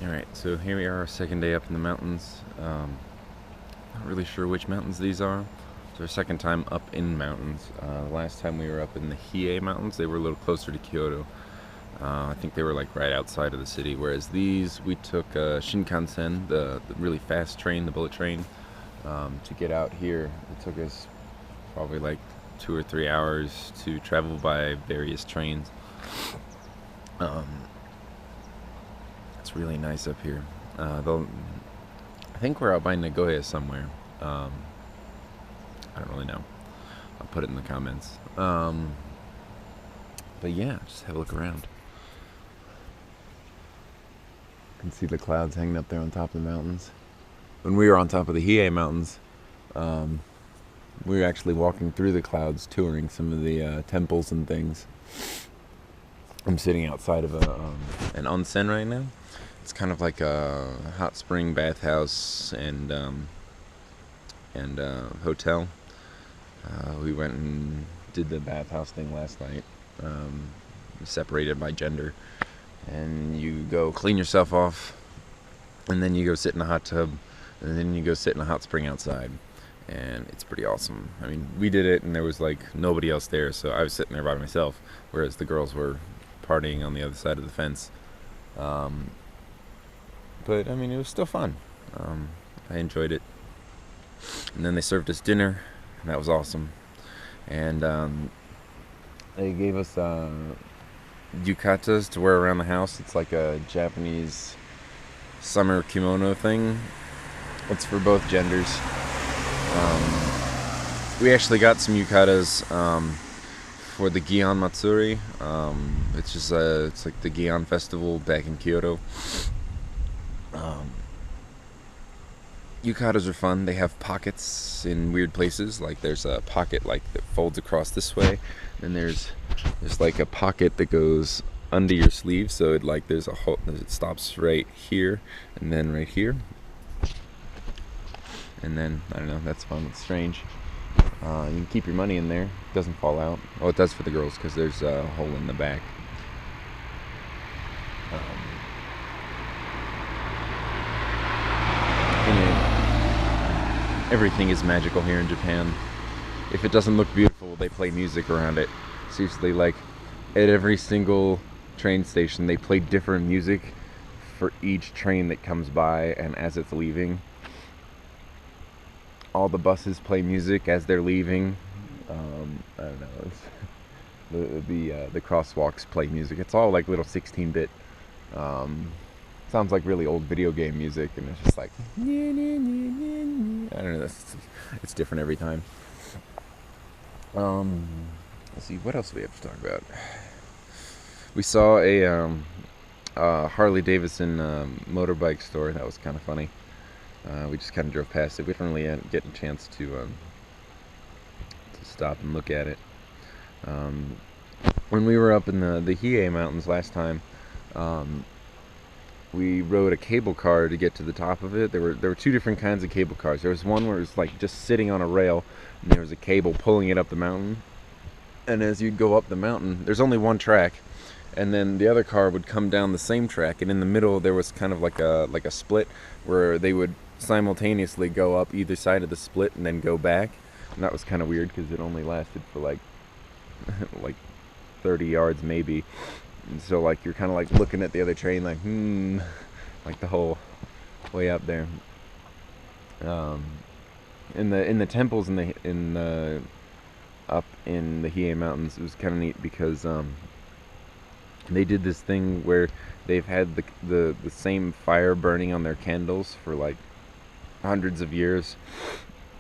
Alright, so here we are, our second day up in the mountains. Not really sure which mountains these are. It's our second time up in mountains. Last time we were up in the Hiei Mountains, they were a little closer to Kyoto. I think they were like right outside of the city, whereas these, we took Shinkansen, the really fast train, the bullet train, to get out here. It took us probably like 2 or 3 hours to travel by various trains. It's really nice up here. I think we're out by Nagoya somewhere. I don't really know. I'll put it in the comments. But yeah, just have a look around. You can see the clouds hanging up there on top of the mountains. When we were on top of the Hiei Mountains, we were actually walking through the clouds, touring some of the temples and things. I'm sitting outside of an onsen right now. It's kind of like a hot spring bathhouse and hotel. We went and did the bathhouse thing last night, separated by gender. And you go clean yourself off, and then you go sit in a hot tub, and then you go sit in a hot spring outside. And it's pretty awesome. I mean, we did it, and there was like nobody else there, so I was sitting there by myself, whereas the girls were partying on the other side of the fence. But I mean, it was still fun. I enjoyed it. And then they served us dinner, and that was awesome. And they gave us yukatas to wear around the house. It's like a Japanese summer kimono thing. It's for both genders. We actually got some yukatas for the Gion Matsuri. It's just it's like the Gion festival back in Kyoto. Yukatas are fun. They have pockets in weird places. Like there's a pocket like that folds across this way, and there's like a pocket that goes under your sleeve. So it like there's a hole. It stops right here, and then right here, and then I don't know. That's fun. It's strange. You can keep your money in there. It doesn't fall out. Oh, it does for the girls because there's a hole in the back. Everything is magical here in Japan. If it doesn't look beautiful, they play music around it. Seriously, like at every single train station, they play different music for each train that comes by and as it's leaving. All the buses play music as they're leaving. I don't know. The crosswalks play music. It's all like little 16-bit. Sounds like really old video game music, and it's just like I don't know. It's different every time. Let's see, what else do we have to talk about? We saw a Harley Davidson motorbike store. That was kind of funny. We just kind of drove past it. We didn't really get a chance to stop and look at it. When we were up in the Hiei Mountains last time, we rode a cable car to get to the top of it. There were two different kinds of cable cars. There was one where it was like just sitting on a rail, and there was a cable pulling it up the mountain. And as you go up the mountain, there's only one track, and then the other car would come down the same track, and in the middle there was kind of like a split where they would simultaneously go up either side of the split and then go back. And that was kind of weird because it only lasted for like 30 yards maybe. And so like you're kind of like looking at the other train like like the whole way up there. In the temples up in the Hiei Mountains, it was kind of neat because they did this thing where they've had the same fire burning on their candles for like hundreds of years.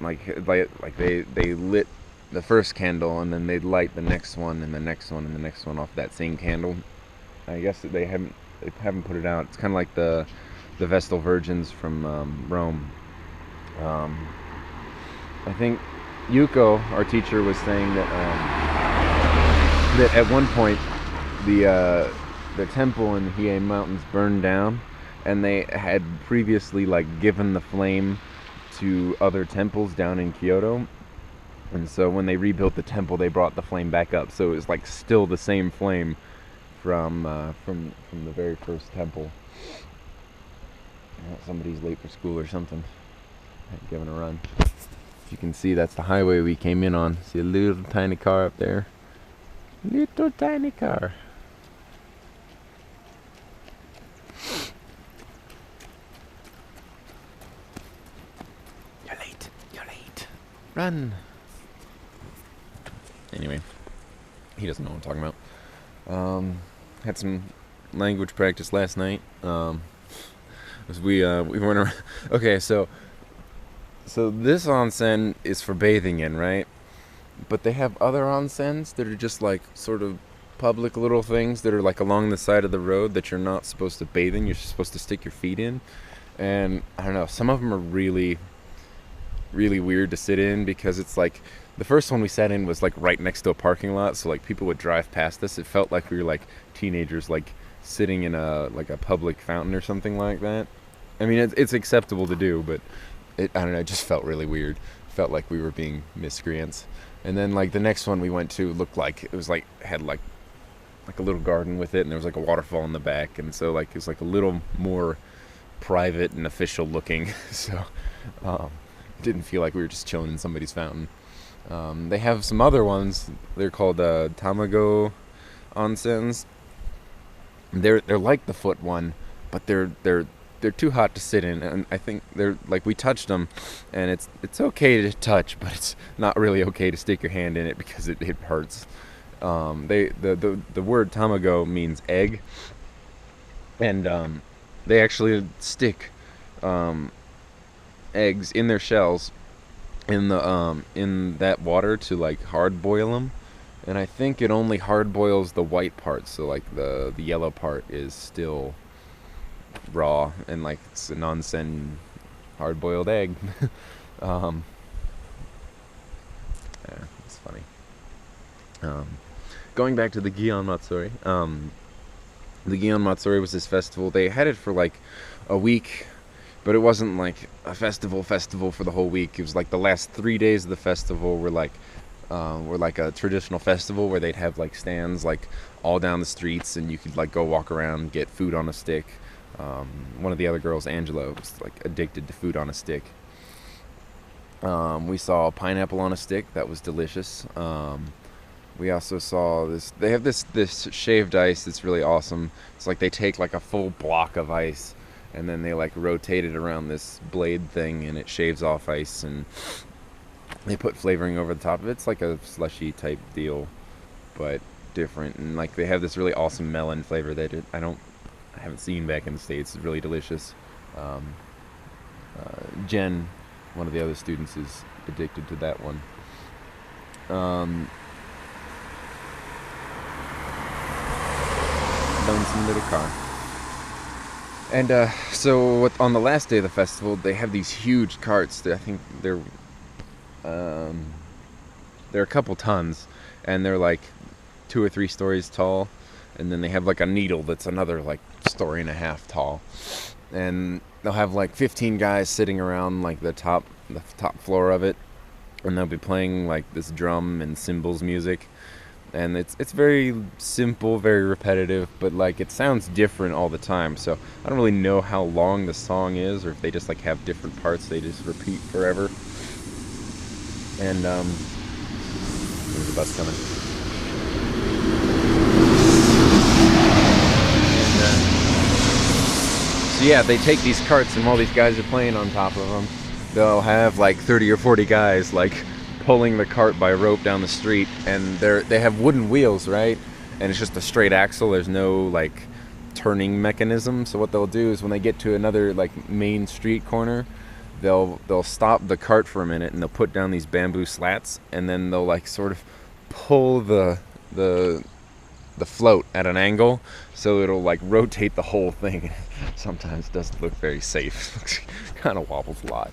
Like they lit the first candle, and then they'd light the next one and the next one and the next one off that same candle. I guess they haven't put it out. It's kind of like the Vestal Virgins from Rome. I think Yuko, our teacher, was saying that that at one point the temple in the Hiei Mountains burned down, and they had previously like given the flame to other temples down in Kyoto. And so when they rebuilt the temple, they brought the flame back up. So it was like still the same flame from the very first temple. Somebody's late for school or something. Giving a run. As you can see, that's the highway we came in on. See a little tiny car up there. Little tiny car. You're late. You're late. Run. Anyway, he doesn't know what I'm talking about. Had some language practice last night. We went around. Okay, so this onsen is for bathing in, right? But they have other onsens that are just like sort of public little things that are like along the side of the road that you're not supposed to bathe in. You're supposed to stick your feet in. And I don't know, some of them are really, really weird to sit in because it's like the first one we sat in was like right next to a parking lot, so like people would drive past us. It felt like we were like teenagers, like sitting in a public fountain or something like that. I mean, it's acceptable to do, but I don't know, it just felt really weird. Felt like we were being miscreants. And then like the next one we went to looked like it was like had like a little garden with it, and there was like a waterfall in the back, and so like it was like a little more private and official looking. So it didn't feel like we were just chilling in somebody's fountain. They have some other ones. They're called Tamago onsens. They're like the foot one, but they're too hot to sit in, and I think they're like, we touched them, and it's okay to touch, but it's not really okay to stick your hand in it because it hurts. The word tamago means egg, and they actually stick eggs in their shells in that water to like hard boil them, and I think it only hard boils the white part, so like the yellow part is still raw, and like it's a onsen hard boiled egg. Yeah, it's funny. Going back to the Gion Matsuri, the Gion Matsuri was this festival. They had it for like a week, but it wasn't like a festival for the whole week. It was like the last 3 days of the festival were like a traditional festival where they'd have like stands like all down the streets, and you could like go walk around and get food on a stick. One of the other girls, Angela, was like addicted to food on a stick. We saw pineapple on a stick. That was delicious. We also saw this. They have this shaved ice that's really awesome. It's like they take like a full block of ice, and then they like rotate it around this blade thing, and it shaves off ice, and they put flavoring over the top of it. It's like a slushy type deal, but different. And like they have this really awesome melon flavor that I haven't seen back in the States. It's really delicious. Jen, one of the other students, is addicted to that one. Lonesome little car. And so on the last day of the festival, they have these huge carts. I think they're a couple tons, and they're like 2 or 3 stories tall. And then they have like a needle that's another like 1.5 stories tall, and they'll have like 15 guys sitting around like the top floor of it, and they'll be playing like this drum and cymbals music, and it's very simple, very repetitive, but like it sounds different all the time. So I don't really know how long the song is, or if they just like have different parts they just repeat forever. And there's a bus coming. So yeah, they take these carts, and while these guys are playing on top of them, they'll have like 30 or 40 guys like pulling the cart by rope down the street, and they have wooden wheels, right? And it's just a straight axle. There's no like turning mechanism. So what they'll do is when they get to another like main street corner, they'll stop the cart for a minute, and they'll put down these bamboo slats, and then they'll like sort of pull the float at an angle, so it'll like rotate the whole thing. Sometimes it doesn't look very safe. Kind of wobbles a lot,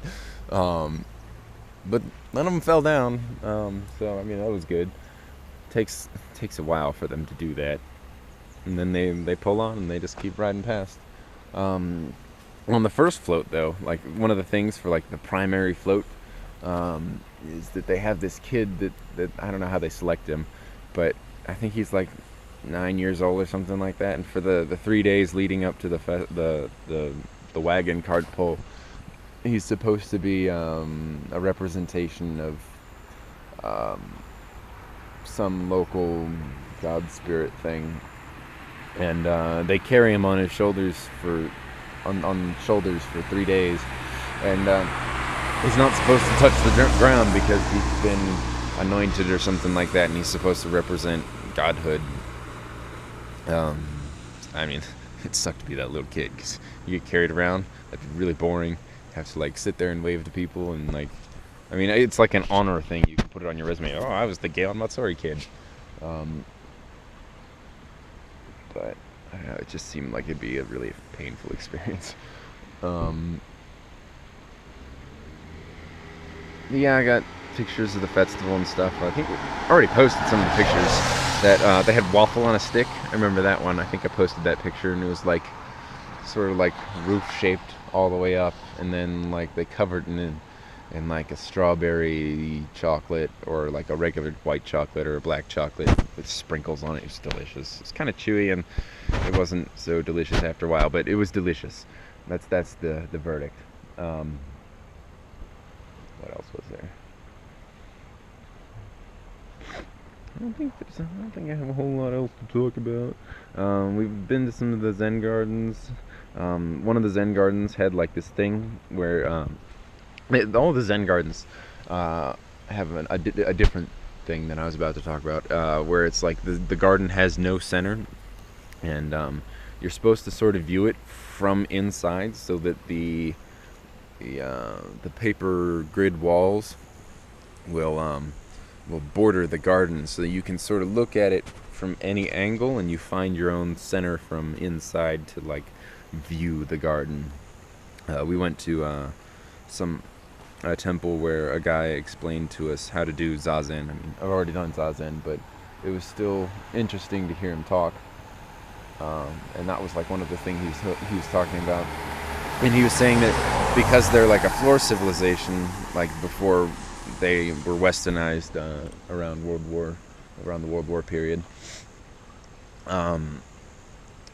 but none of them fell down. So I mean, that was good. Takes a while for them to do that, and then they pull on and they just keep riding past. On the first float though, like one of the things for like the primary float is that they have this kid that I don't know how they select him, but I think he's like 9 years old or something like that. And for the 3 days leading up to the the wagon cart pole. He's supposed to be a representation of some local god spirit thing, and they carry him on his shoulders on shoulders for 3 days, and he's not supposed to touch the ground because he's been anointed or something like that, and he's supposed to represent godhood. I mean, it sucked to be that little kid, because you get carried around. That'd be really boring. You have to like sit there and wave to people, and like, I mean, it's like an honor thing. You can put it on your resume. Oh, I was the Galen Matsuri kid. But I don't know, it just seemed like it'd be a really painful experience. Yeah, I got pictures of the festival and stuff. I think we already posted some of the pictures that they had waffle on a stick. I remember that one. I think I posted that picture, and it was like sort of like roof shaped all the way up, and then like they covered in like a strawberry chocolate, or like a regular white chocolate or a black chocolate with sprinkles on it. It was delicious. It's kind of chewy, and it wasn't so delicious after a while, but it was delicious. That's the verdict. What else was there? I don't think I have a whole lot else to talk about. We've been to some of the Zen gardens. One of the Zen gardens had like this thing where all the Zen gardens have a different thing than I was about to talk about, where it's like the garden has no center, and you're supposed to sort of view it from inside, so that the paper grid walls will border the garden, so that you can sort of look at it from any angle, and you find your own center from inside to like view the garden. We went to a temple where a guy explained to us how to do zazen. I mean, I've already done zazen, but it was still interesting to hear him talk. And that was like one of the things he was talking about. And he was saying that because they're like a floor civilization, like before they were westernized around the World War period,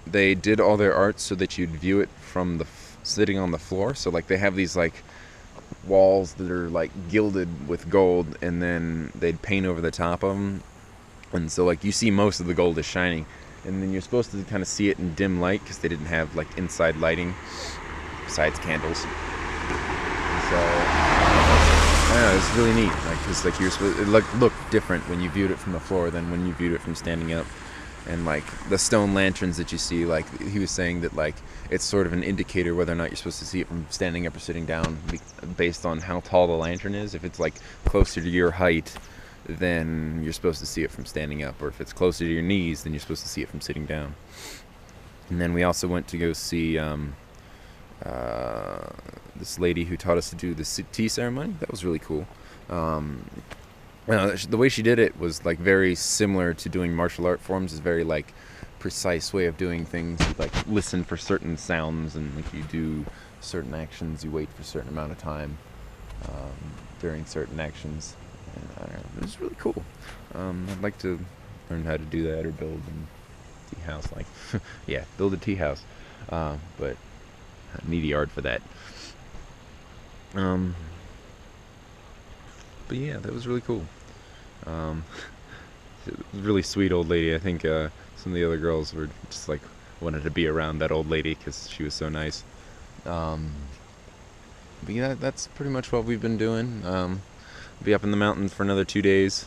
they did all their art so that you'd view it from sitting on the floor. So like they have these like walls that are like gilded with gold, and then they'd paint over the top of them, and so like you see most of the gold is shining, and then you're supposed to kind of see it in dim light because they didn't have like inside lighting besides candles. And so I don't know, it's really neat, like, because like you're supposed it looked different when you viewed it from the floor than when you viewed it from standing up. And like the stone lanterns that you see, like he was saying that like it's sort of an indicator whether or not you're supposed to see it from standing up or sitting down, based on how tall the lantern is. If it's like closer to your height, then you're supposed to see it from standing up, or if it's closer to your knees, then you're supposed to see it from sitting down. And then we also went to go see this lady who taught us to do the tea ceremony. That was really cool. The way she did it was like very similar to doing martial art forms. It's very like precise way of doing things. You like listen for certain sounds, and if you do certain actions, you wait for a certain amount of time during certain actions. And, I don't know, it was really cool. I'd like to learn how to do that, or build a tea house. Like, yeah, build a tea house. But I need the art for that. But yeah, that was really cool. Really sweet old lady. I think some of the other girls were just like wanted to be around that old lady because she was so nice. But yeah, that's pretty much what we've been doing. Be up in the mountains for another 2 days.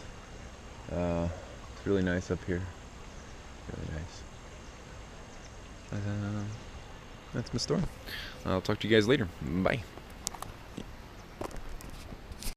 It's really nice up here. Really nice. But, that's my story. I'll talk to you guys later. Bye.